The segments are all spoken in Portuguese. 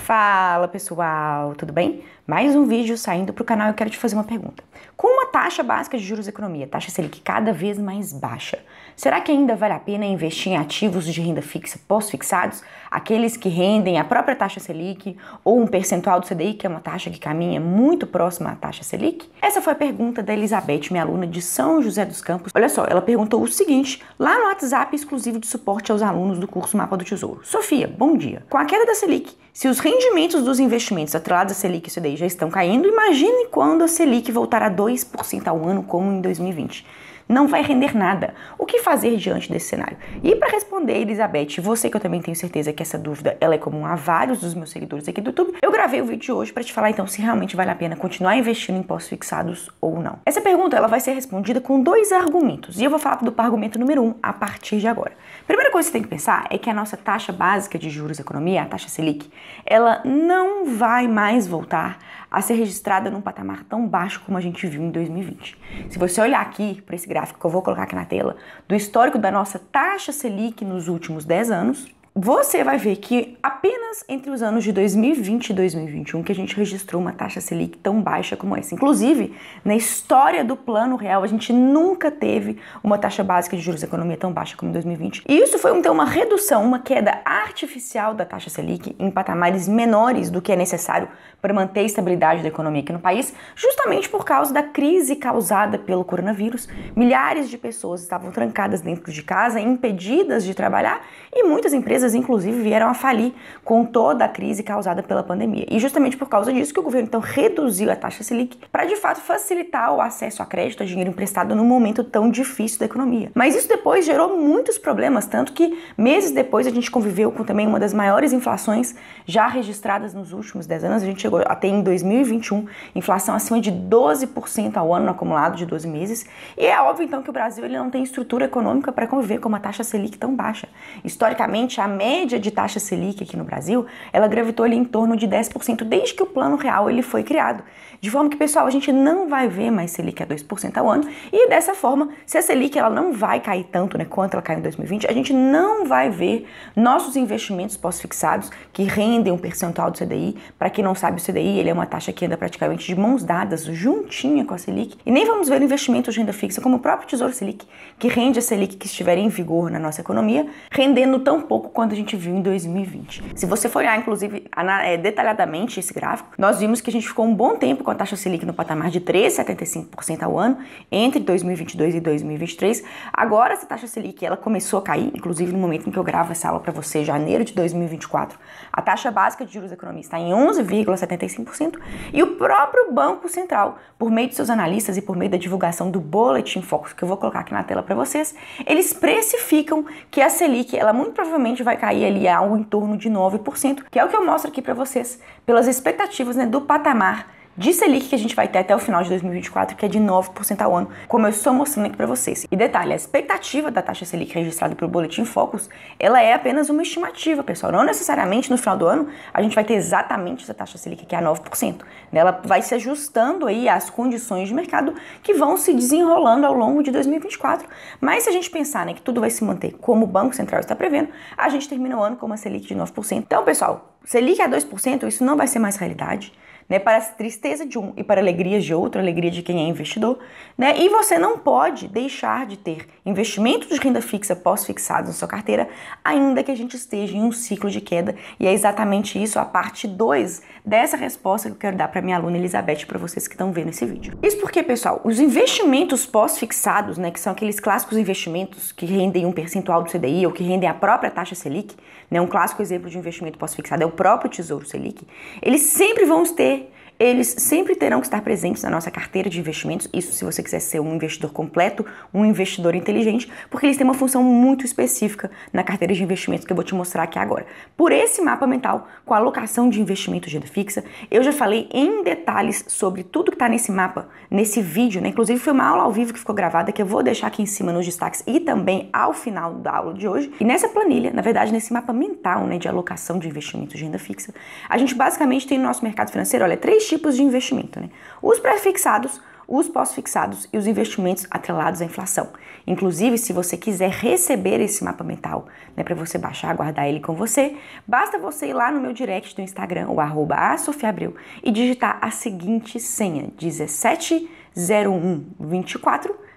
Fala pessoal, tudo bem? Mais um vídeo saindo para o canal e eu quero te fazer uma pergunta. Com uma taxa básica de juros da economia, taxa Selic cada vez mais baixa, será que ainda vale a pena investir em ativos de renda fixa pós-fixados, aqueles que rendem a própria taxa Selic ou um percentual do CDI, que é uma taxa que caminha muito próxima à taxa Selic? Essa foi a pergunta da Elizabeth, minha aluna de São José dos Campos. Olha só, ela perguntou o seguinte, lá no WhatsApp exclusivo de suporte aos alunos do curso Mapa do Tesouro. Sofia, bom dia. Com a queda da Selic, se os rendimentos dos investimentos atrelados à Selic e CDI já estão caindo, imagine quando a Selic voltar a 2% ao ano, como em 2020. Não vai render nada. O que fazer diante desse cenário? E para responder, Elizabeth, você que eu também tenho certeza que essa dúvida ela é comum a vários dos meus seguidores aqui do YouTube, eu gravei o vídeo de hoje para te falar então se realmente vale a pena continuar investindo em pós-fixados ou não. Essa pergunta ela vai ser respondida com dois argumentos e eu vou falar do argumento número 1 a partir de agora. Primeira coisa que você tem que pensar é que a nossa taxa básica de juros da economia, a taxa Selic, ela não vai mais voltar a ser registrada num patamar tão baixo como a gente viu em 2020. Se você olhar aqui para esse gráfico que eu vou colocar aqui na tela, do histórico da nossa taxa Selic nos últimos 10 anos, você vai ver que apenas entre os anos de 2020 e 2021 que a gente registrou uma taxa Selic tão baixa como essa. Inclusive, na história do Plano Real, a gente nunca teve uma taxa básica de juros da economia tão baixa como em 2020. E isso foi então uma redução, uma queda artificial da taxa Selic em patamares menores do que é necessário para manter a estabilidade da economia aqui no país, justamente por causa da crise causada pelo coronavírus. Milhares de pessoas estavam trancadas dentro de casa, impedidas de trabalhar e muitas empresas inclusive vieram a falir com toda a crise causada pela pandemia. E justamente por causa disso que o governo então reduziu a taxa Selic para de fato facilitar o acesso a crédito, a dinheiro emprestado num momento tão difícil da economia. Mas isso depois gerou muitos problemas, tanto que meses depois a gente conviveu com também uma das maiores inflações já registradas nos últimos 10 anos. A gente chegou até em 2021 inflação acima de 12% ao ano no acumulado de 12 meses. E é óbvio então que o Brasil ele não tem estrutura econômica para conviver com uma taxa Selic tão baixa. Historicamente, a média de taxa Selic aqui no Brasil, ela gravitou ali em torno de 10% desde que o Plano Real ele foi criado. De forma que, pessoal, a gente não vai ver mais Selic a 2% ao ano e dessa forma, se a Selic ela não vai cair tanto, né, quanto ela caiu em 2020, a gente não vai ver nossos investimentos pós-fixados que rendem um percentual do CDI. Para quem não sabe, o CDI ele é uma taxa que anda praticamente de mãos dadas, juntinha com a Selic. E nem vamos ver investimentos de renda fixa como o próprio Tesouro Selic, que rende a Selic que estiver em vigor na nossa economia, rendendo tão pouco quanto a gente viu em 2020. Se você for olhar, inclusive, detalhadamente esse gráfico, nós vimos que a gente ficou um bom tempo com a taxa Selic no patamar de 3,75% ao ano entre 2022 e 2023. Agora essa taxa Selic ela começou a cair, inclusive no momento em que eu gravo essa aula para você, janeiro de 2024, a taxa básica de juros da economia está em 11,75% e o próprio Banco Central, por meio de seus analistas e por meio da divulgação do Boletim Focus, que eu vou colocar aqui na tela para vocês, eles precificam que a Selic, ela muito provavelmente vai cair ali a algo em torno de 9%, que é o que eu mostro aqui para vocês, pelas expectativas, né, do patamar de Selic que a gente vai ter até o final de 2024, que é de 9% ao ano, como eu estou mostrando aqui para vocês. E detalhe, a expectativa da taxa Selic registrada pelo Boletim Focus, ela é apenas uma estimativa, pessoal. Não necessariamente no final do ano a gente vai ter exatamente essa taxa Selic que é a 9%. Ela vai se ajustando aí às condições de mercado que vão se desenrolando ao longo de 2024. Mas se a gente pensar, né, que tudo vai se manter como o Banco Central está prevendo, a gente termina o ano com uma Selic de 9%. Então, pessoal, Selic a 2%, isso não vai ser mais realidade. Né, para a tristeza de um e para a alegria de outro, a alegria de quem é investidor, né? E você não pode deixar de ter investimentos de renda fixa pós-fixados na sua carteira, ainda que a gente esteja em um ciclo de queda, e é exatamente isso a parte 2 dessa resposta que eu quero dar para minha aluna Elizabeth, para vocês que estão vendo esse vídeo. Isso porque, pessoal, os investimentos pós-fixados, né, que são aqueles clássicos investimentos que rendem um percentual do CDI ou que rendem a própria taxa Selic, né, um clássico exemplo de investimento pós-fixado é o próprio Tesouro Selic, eles sempre terão que estar presentes na nossa carteira de investimentos, isso se você quiser ser um investidor completo, um investidor inteligente, porque eles têm uma função muito específica na carteira de investimentos que eu vou te mostrar aqui agora. Por esse mapa mental, com a alocação de investimentos de renda fixa, eu já falei em detalhes sobre tudo que está nesse mapa, nesse vídeo, né? Inclusive foi uma aula ao vivo que ficou gravada, que eu vou deixar aqui em cima nos destaques e também ao final da aula de hoje. E nessa planilha, na verdade, nesse mapa mental, né, de alocação de investimentos de renda fixa, a gente basicamente tem no nosso mercado financeiro, olha, 3 tipos de investimento, né? Os pré-fixados, os pós-fixados e os investimentos atrelados à inflação. Inclusive, se você quiser receber esse mapa mental, né, para você baixar, guardar ele com você, basta você ir lá no meu direct do Instagram, o @asofiaabreu, e digitar a seguinte senha, 170124,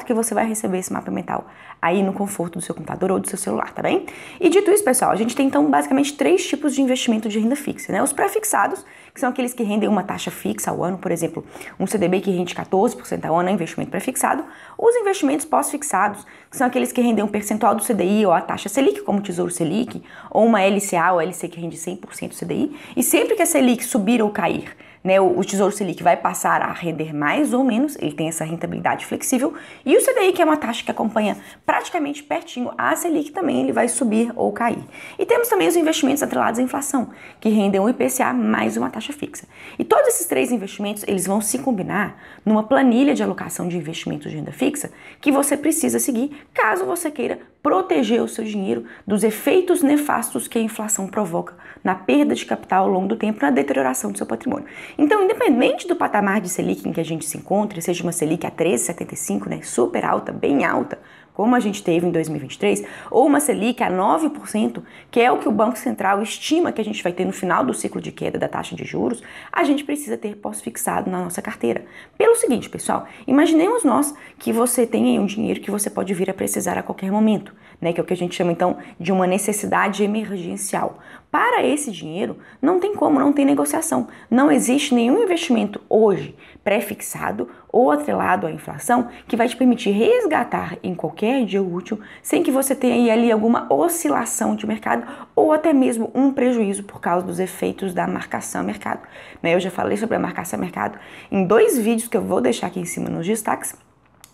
que você vai receber esse mapa mental aí no conforto do seu computador ou do seu celular, tá bem? E dito isso, pessoal, a gente tem então basicamente 3 tipos de investimento de renda fixa, né? Os pré-fixados, que são aqueles que rendem uma taxa fixa ao ano, por exemplo, um CDB que rende 14% ao ano é investimento pré-fixado. Os investimentos pós-fixados, que são aqueles que rendem um percentual do CDI ou a taxa Selic, como o Tesouro Selic, ou uma LCA ou LC que rende 100% do CDI. E sempre que a Selic subir ou cair, né, o Tesouro Selic vai passar a render mais ou menos, ele tem essa rentabilidade flexível, e o CDI, que é uma taxa que acompanha praticamente pertinho a Selic, também ele vai subir ou cair. E temos também os investimentos atrelados à inflação, que rendem o IPCA mais uma taxa fixa. E todos esses 3 investimentos, eles vão se combinar numa planilha de alocação de investimentos de renda fixa que você precisa seguir caso você queira proteger o seu dinheiro dos efeitos nefastos que a inflação provoca na perda de capital ao longo do tempo, na deterioração do seu patrimônio. Então, independente do patamar de Selic em que a gente se encontre, seja uma Selic a 13,75, né, super alta, bem alta, como a gente teve em 2023, ou uma Selic a 9%, que é o que o Banco Central estima que a gente vai ter no final do ciclo de queda da taxa de juros, a gente precisa ter pós-fixado na nossa carteira. Pelo seguinte, pessoal, imaginemos nós que você tem aí um dinheiro que você pode vir a precisar a qualquer momento, né, que é o que a gente chama então de uma necessidade emergencial. Para esse dinheiro, não tem como, não tem negociação. Não existe nenhum investimento hoje pré-fixado ou atrelado à inflação que vai te permitir resgatar em qualquer dia útil sem que você tenha ali alguma oscilação de mercado ou até mesmo um prejuízo por causa dos efeitos da marcação a mercado. Eu já falei sobre a marcação a mercado em 2 vídeos que eu vou deixar aqui em cima nos destaques.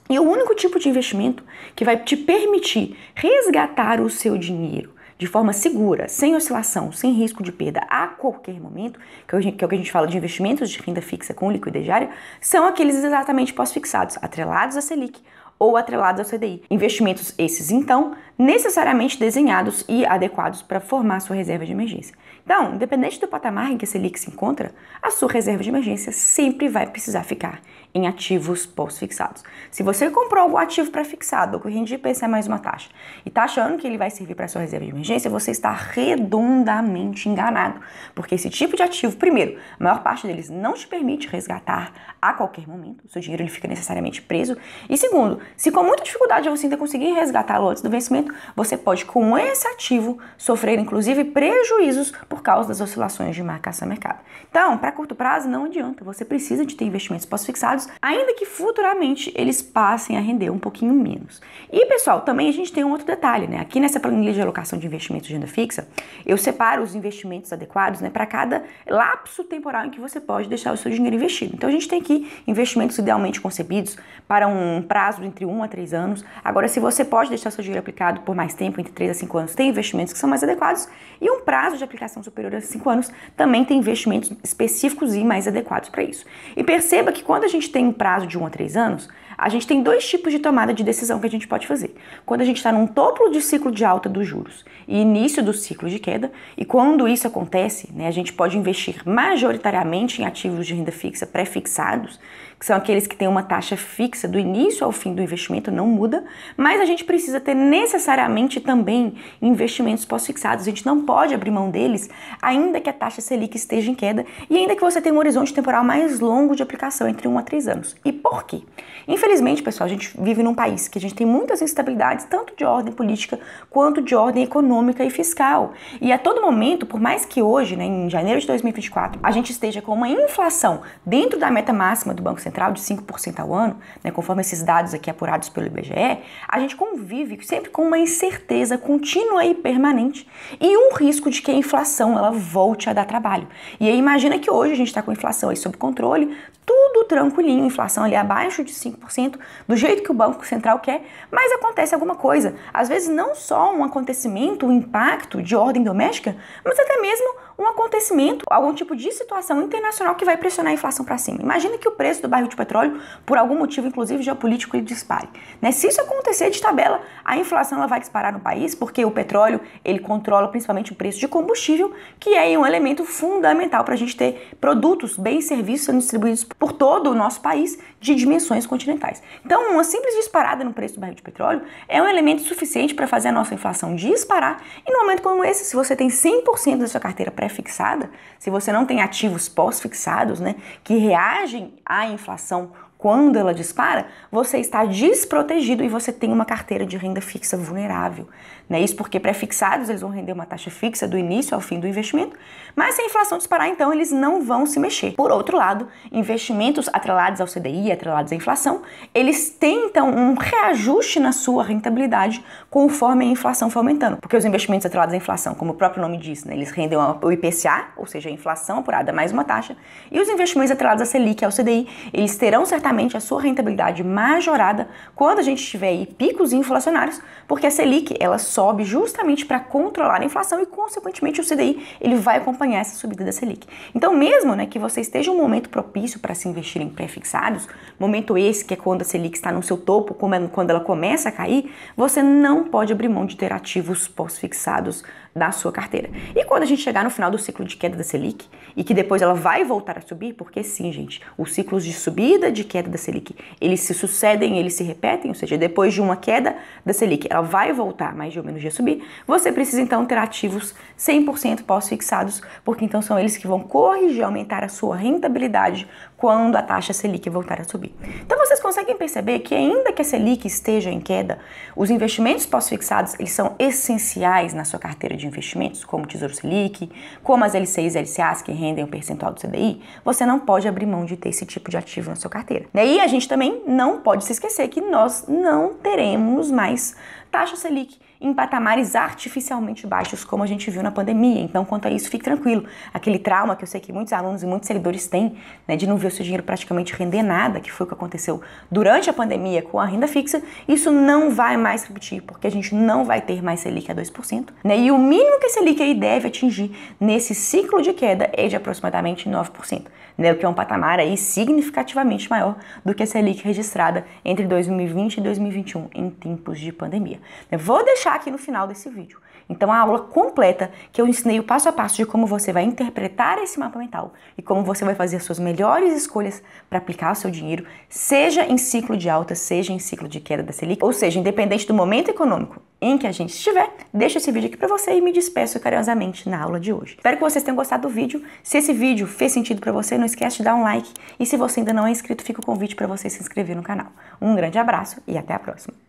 E o único tipo de investimento que vai te permitir resgatar o seu dinheiro de forma segura, sem oscilação, sem risco de perda a qualquer momento, que é o que a gente fala de investimentos de renda fixa com liquidez diária, são aqueles exatamente pós-fixados, atrelados à Selic ou atrelados ao CDI. Investimentos esses, então, necessariamente desenhados e adequados para formar a sua reserva de emergência. Então, independente do patamar em que a Selic se encontra, a sua reserva de emergência sempre vai precisar ficar em ativos pós-fixados. Se você comprou algum ativo pré-fixado, ou que rende IPCA mais uma taxa, e está achando que ele vai servir para a sua reserva de emergência, você está redondamente enganado. Porque esse tipo de ativo, primeiro, a maior parte deles não te permite resgatar a qualquer momento, o seu dinheiro ele fica necessariamente preso. E segundo, se com muita dificuldade você ainda conseguir resgatá-lo antes do vencimento, você pode, com esse ativo, sofrer inclusive prejuízos por causa das oscilações de marcação a mercado. Então, para curto prazo, não adianta. Você precisa de ter investimentos pós-fixados, ainda que futuramente eles passem a render um pouquinho menos. E, pessoal, também a gente tem um outro detalhe, né? Aqui nessa planilha de alocação de investimentos de renda fixa, eu separo os investimentos adequados, né, para cada lapso temporal em que você pode deixar o seu dinheiro investido. Então, a gente tem aqui investimentos idealmente concebidos para um prazo entre 1 a 3 anos. Agora, se você pode deixar seu dinheiro aplicado por mais tempo, entre 3 a 5 anos, tem investimentos que são mais adequados. E um prazo de aplicação superior a 5 anos também tem investimentos específicos e mais adequados para isso. E perceba que quando a gente tem um prazo de 1 a 3 anos, a gente tem 2 tipos de tomada de decisão que a gente pode fazer. Quando a gente está num topo de ciclo de alta dos juros e início do ciclo de queda, e quando isso acontece, né, a gente pode investir majoritariamente em ativos de renda fixa pré-fixados, que são aqueles que têm uma taxa fixa do início ao fim do investimento, não muda, mas a gente precisa ter necessariamente também investimentos pós-fixados. A gente não pode abrir mão deles, ainda que a taxa Selic esteja em queda e ainda que você tenha um horizonte temporal mais longo de aplicação, entre 1 a 3 anos. E por quê? Infelizmente, pessoal, a gente vive num país que a gente tem muitas instabilidades, tanto de ordem política quanto de ordem econômica e fiscal. E a todo momento, por mais que hoje, né, em janeiro de 2024, a gente esteja com uma inflação dentro da meta máxima do Banco Central de 5% ao ano, né, conforme esses dados aqui apurados pelo IBGE, a gente convive sempre com uma incerteza contínua e permanente e um risco de que a inflação ela volte a dar trabalho. E aí imagina que hoje a gente está com a inflação aí sob controle, tudo tranquilinho, inflação ali abaixo de 5%, do jeito que o Banco Central quer, mas acontece alguma coisa. Às vezes não só um acontecimento, um impacto de ordem doméstica, mas até mesmo um acontecimento, algum tipo de situação internacional que vai pressionar a inflação para cima. Imagina que o preço do barril de petróleo, por algum motivo, inclusive geopolítico, ele dispare. Né? Se isso acontecer de tabela, a inflação ela vai disparar no país, porque o petróleo ele controla principalmente o preço de combustível, que é um elemento fundamental para a gente ter produtos, bens e serviços sendo distribuídos por todo o nosso país de dimensões continentais. Então, uma simples disparada no preço do barril de petróleo é um elemento suficiente para fazer a nossa inflação disparar. E num momento como esse, se você tem 100% da sua carteira pré-fixada, se você não tem ativos pós-fixados, né, que reagem à inflação quando ela dispara, você está desprotegido e você tem uma carteira de renda fixa vulnerável. Né? Isso porque pré-fixados eles vão render uma taxa fixa do início ao fim do investimento, mas se a inflação disparar, então eles não vão se mexer. Por outro lado, investimentos atrelados ao CDI, atrelados à inflação, eles têm então um reajuste na sua rentabilidade conforme a inflação for aumentando. Porque os investimentos atrelados à inflação, como o próprio nome diz, né, eles rendem o IPCA, ou seja, a inflação apurada mais uma taxa, e os investimentos atrelados à Selic, ao CDI, eles terão certamente a sua rentabilidade majorada quando a gente tiver aí picos inflacionários, porque a Selic ela sobe justamente para controlar a inflação e, consequentemente, o CDI ele vai acompanhar essa subida da Selic. Então, mesmo que você esteja em um momento propício para se investir em pré-fixados, momento esse que é quando a Selic está no seu topo, quando ela começa a cair, você não pode abrir mão de ter ativos pós-fixados na sua carteira. E quando a gente chegar no final do ciclo de queda da Selic, e que depois ela vai voltar a subir, porque sim, gente, os ciclos de subida, de queda da Selic, eles se sucedem, eles se repetem, ou seja, depois de uma queda da Selic, ela vai voltar mais ou menos a subir, você precisa então ter ativos 100% pós-fixados, porque então são eles que vão corrigir, aumentar a sua rentabilidade quando a taxa Selic voltar a subir. Então vocês conseguem perceber que ainda que a Selic esteja em queda, os investimentos pós-fixados, eles são essenciais na sua carteira de investimentos, como o Tesouro Selic, como as LCIs e LCAs que rendem um percentual do CDI, você não pode abrir mão de ter esse tipo de ativo na sua carteira. E a gente também não pode se esquecer que nós não teremos mais taxa Selic em patamares artificialmente baixos, como a gente viu na pandemia. Então, quanto a isso, fique tranquilo. Aquele trauma que eu sei que muitos alunos e muitos seguidores têm, né, de não ver o seu dinheiro praticamente render nada, que foi o que aconteceu durante a pandemia com a renda fixa, isso não vai mais repetir, porque a gente não vai ter mais Selic a 2%, né? E o mínimo que a Selic aí deve atingir nesse ciclo de queda é de aproximadamente 9%, né? O que é um patamar aí significativamente maior do que a Selic registrada entre 2020 e 2021 em tempos de pandemia. Eu vou deixar aqui no final desse vídeo. Então, a aula completa que eu ensinei o passo a passo de como você vai interpretar esse mapa mental e como você vai fazer as suas melhores escolhas para aplicar o seu dinheiro, seja em ciclo de alta, seja em ciclo de queda da Selic, ou seja, independente do momento econômico em que a gente estiver, deixo esse vídeo aqui para você e me despeço carinhosamente na aula de hoje. Espero que vocês tenham gostado do vídeo. Se esse vídeo fez sentido para você, não esquece de dar um like. E se você ainda não é inscrito, fica o convite para você se inscrever no canal. Um grande abraço e até a próxima.